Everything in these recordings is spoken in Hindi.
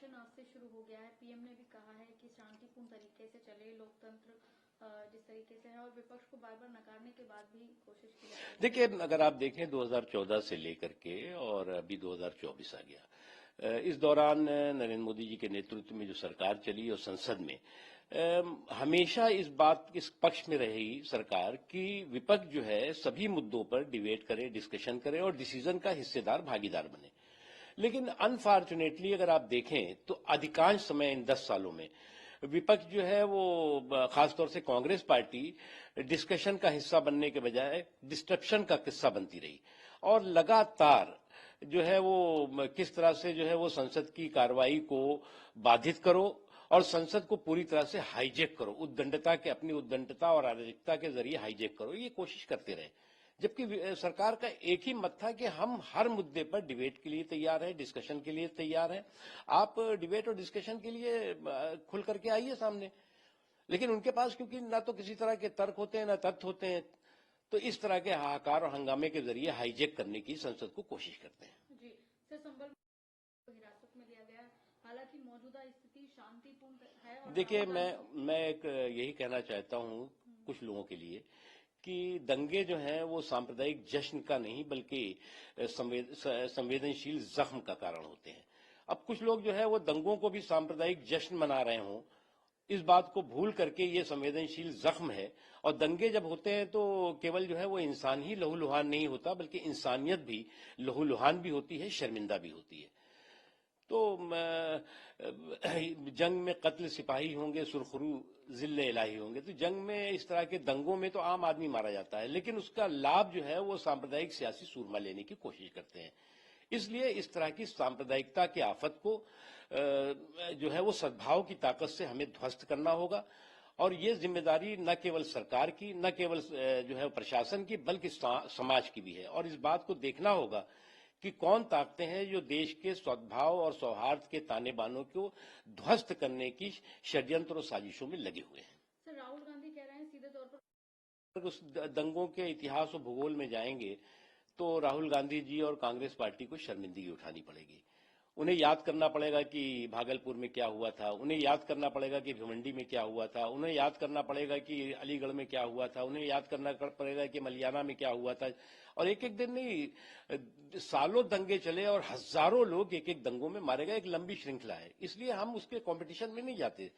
सेशन आज से शुरू हो गया है। पीएम ने भी कहा है कि शांतिपूर्ण तरीके से चले लोकतंत्र जिस तरीके से है, और विपक्ष को बार बार नकारने के बाद भी कोशिश की जाती है। देखिए, अगर आप देखें 2014 से लेकर के और अभी 2024 आ गया, इस दौरान नरेंद्र मोदी जी के नेतृत्व में जो सरकार चली और संसद में हमेशा इस पक्ष में रही सरकार कि विपक्ष जो है सभी मुद्दों पर डिबेट करे, डिस्कशन करे और डिसीजन का हिस्सेदार भागीदार बने। लेकिन अनफॉर्चुनेटली अगर आप देखें तो अधिकांश समय इन 10 सालों में विपक्ष जो है वो खासतौर से कांग्रेस पार्टी डिस्कशन का हिस्सा बनने के बजाय डिस्ट्रप्शन का किस्सा बनती रही और लगातार जो है वो किस तरह से जो है वो संसद की कार्रवाई को बाधित करो और संसद को पूरी तरह से हाईजैक करो, अपनी उद्दंडता और अराजकता के जरिए हाईजैक करो, ये कोशिश करते रहे। जबकि सरकार का एक ही मत था कि हम हर मुद्दे पर डिबेट के लिए तैयार हैं, डिस्कशन के लिए तैयार हैं। आप डिबेट और डिस्कशन के लिए खुल करके आइए सामने। लेकिन उनके पास क्योंकि ना तो किसी तरह के तर्क होते हैं ना तथ्य होते हैं, तो इस तरह के हाहाकार और हंगामे के जरिए हाईजैक करने की संसद को कोशिश करते हैं। जी सर, संबल को हिरासत में लिया गया, हालांकि मौजूदा स्थिति शांतिपूर्ण है। देखिए, मैं एक यही कहना चाहता हूँ कुछ लोगों के लिए कि दंगे जो हैं वो सांप्रदायिक जश्न का नहीं बल्कि संवेदनशील जख्म का कारण होते हैं। अब कुछ लोग जो है वो दंगों को भी सांप्रदायिक जश्न मना रहे हों, इस बात को भूल करके ये संवेदनशील जख्म है। और दंगे जब होते हैं तो केवल जो है वो इंसान ही लहूलुहान नहीं होता बल्कि इंसानियत भी लहूलुहान भी होती है, शर्मिंदा भी होती है। तो जंग में कत्ल सिपाही होंगे, सुरखरू जिल्ले इलाही होंगे। तो जंग में इस तरह के दंगों में तो आम आदमी मारा जाता है, लेकिन उसका लाभ जो है वो सांप्रदायिक सियासी सूरमा लेने की कोशिश करते हैं। इसलिए इस तरह की सांप्रदायिकता की आफत को जो है वो सद्भाव की ताकत से हमें ध्वस्त करना होगा। और ये जिम्मेदारी न केवल सरकार की, न केवल जो है प्रशासन की, बल्कि समाज की भी है। और इस बात को देखना होगा कि कौन ताकतें हैं जो देश के सद्भाव और सौहार्द के ताने बानों को ध्वस्त करने की षड्यंत्र और साजिशों में लगे हुए हैं। सर, राहुल गांधी कह रहे हैं सीधे तौर पर उस दंगों के इतिहास और भूगोल में जाएंगे तो राहुल गांधी जी और कांग्रेस पार्टी को शर्मिंदगी उठानी पड़ेगी। उन्हें याद करना पड़ेगा कि भागलपुर में क्या हुआ था, उन्हें याद करना पड़ेगा कि भिवंडी में क्या हुआ था, उन्हें याद करना पड़ेगा कि अलीगढ़ में क्या हुआ था, उन्हें याद करना पड़ेगा कि मलियाना में क्या हुआ था। और एक एक दिन नहीं, सालों दंगे चले और हजारों लोग एक एक दंगों में मारे गए। एक लंबी श्रृंखला है, इसलिए हम उसके कंपटीशन में नहीं जाते।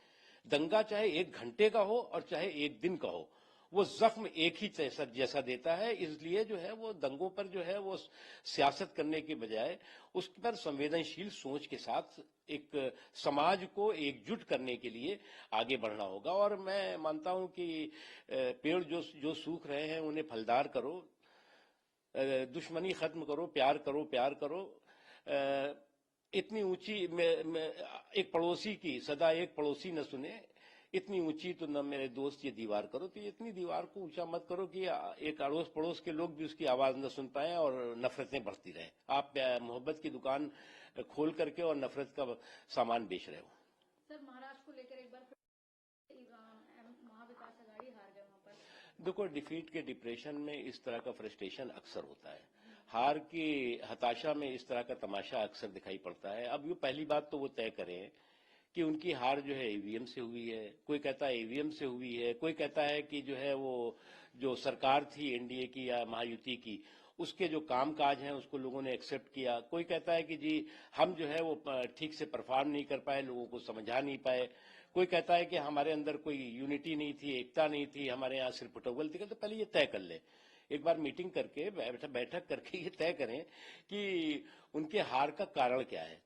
दंगा चाहे 1 घंटे का हो और चाहे 1 दिन का हो, वो जख्म एक ही जैसा देता है। इसलिए जो है वो दंगों पर जो है वो सियासत करने के बजाय उस पर संवेदनशील सोच के साथ एक समाज को एकजुट करने के लिए आगे बढ़ना होगा। और मैं मानता हूं कि पेड़ जो सूख रहे हैं उन्हें फलदार करो, दुश्मनी खत्म करो, प्यार करो, प्यार करो। इतनी ऊंची एक पड़ोसी की सदा एक पड़ोसी न सुने, इतनी ऊंची तो न मेरे दोस्त ये दीवार करो। तो इतनी दीवार को ऊंचा मत करो कि एक अड़ोस पड़ोस के लोग भी उसकी आवाज न सुन पाए और नफरतें बढ़ती रहे। आप मोहब्बत की दुकान खोल करके और नफरत का सामान बेच रहे हो। सर, महाराष्ट्र को लेकर एक बार महाविकास अघाड़ी हार गए वहां पर। देखो, डिफीट के डिप्रेशन में इस तरह का फ्रस्ट्रेशन अक्सर होता है। हार की हताशा में इस तरह का तमाशा अक्सर दिखाई पड़ता है। अब ये पहली बात तो वो तय करें कि उनकी हार जो है ईवीएम से हुई है। कोई कहता है ईवीएम से हुई है, कोई कहता है कि जो है वो जो सरकार थी एनडीए की या महायुति की, उसके जो कामकाज हैं उसको लोगों ने एक्सेप्ट किया। कोई कहता है कि जी हम जो है वो ठीक से परफॉर्म नहीं कर पाए, लोगों को समझा नहीं पाए। कोई कहता है कि हमारे अंदर कोई यूनिटी नहीं थी, एकता नहीं थी, हमारे यहाँ सिर्फ पुटोगल थी। तो पहले ये तय कर ले, एक बार मीटिंग करके बैठक करके ये तय करें कि उनके हार का कारण क्या है,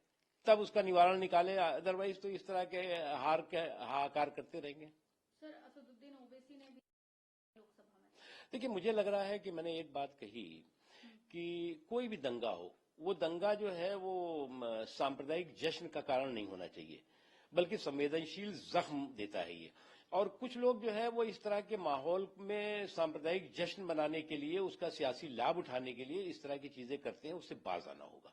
तब उसका निवारण निकाले। अदरवाइज तो इस तरह के हार के हाहाकार करते रहेंगे। सर, असदुद्दीन ओवैसी ने भी लोकसभा में, देखिए, मुझे लग रहा है कि मैंने एक बात कही कि कोई भी दंगा हो, वो दंगा जो है वो सांप्रदायिक जश्न का कारण नहीं होना चाहिए बल्कि संवेदनशील जख्म देता है ये। और कुछ लोग जो है वो इस तरह के माहौल में सांप्रदायिक जश्न बनाने के लिए, उसका सियासी लाभ उठाने के लिए इस तरह की चीजें करते हैं, उससे बाज आना होगा।